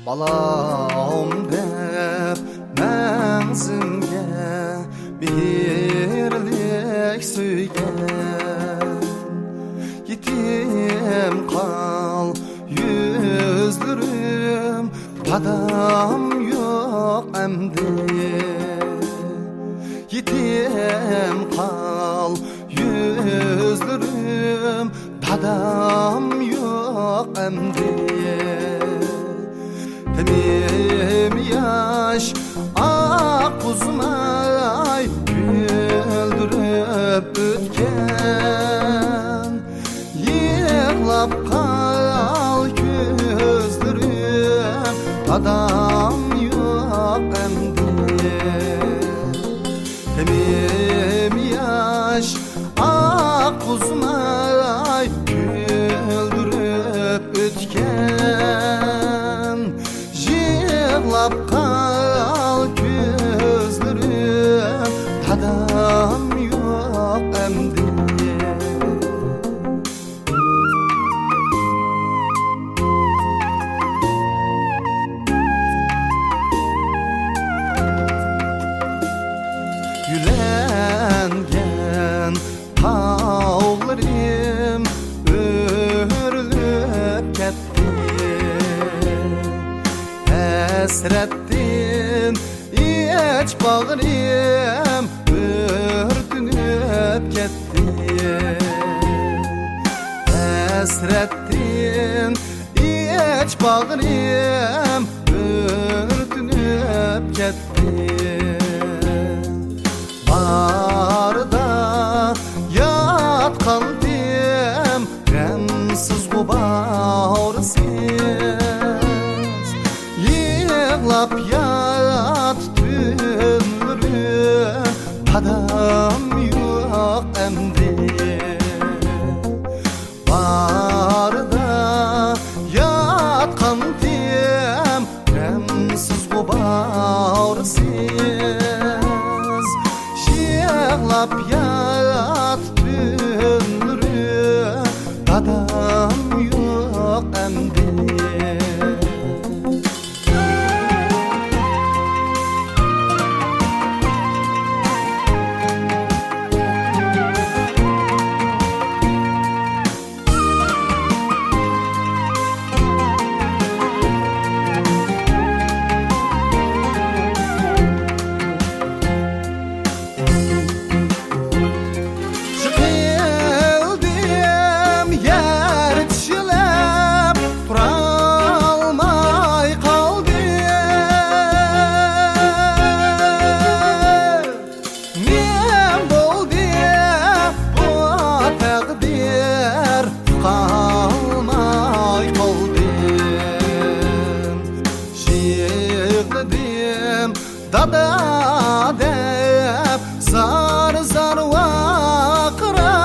Balam dep menzimge birlik söygen Yetim kal yüzdürüm Padam yok emdi Yetim kal yüzdürüm Padam yok emdi Temim yaş ak kuzmay güldürüp ötken Yığlap kal küzdürüm Adam yok emdi Temim yaş ak kuzmay güldürüp ötken Yığlap kal küzdürüm Tadam yok emdi Yülengen tağlarım örülüp ketdi Esrettin iç bağırım örtünüp ketdi Esrettin iç bağırım örtünüp ketdi Barda yat kaldım Remsiz bu bağırsız Yığlap yat tümrü Padam yok emdi Barda yat kaldım Remsiz bu bağırsız Yığlap yat tümrü Padam yok emdi Dada dep zar zar vakra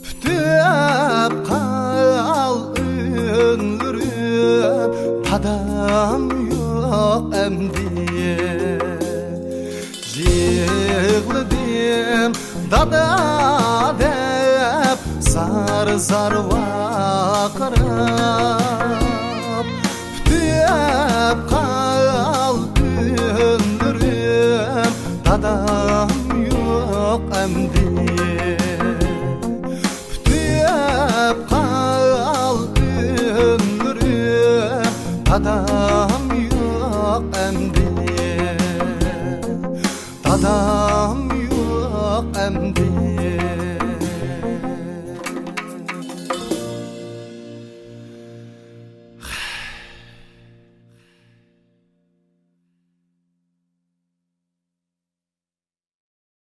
Pütüp kal ünlürüm Padam yok emdi Yığladım dada dep zar zar vakarab Pütüp kal ünlürüm Dadam yok emdi Pütüp kal ünlürüm Dadam yok emdi Dadam yok emdi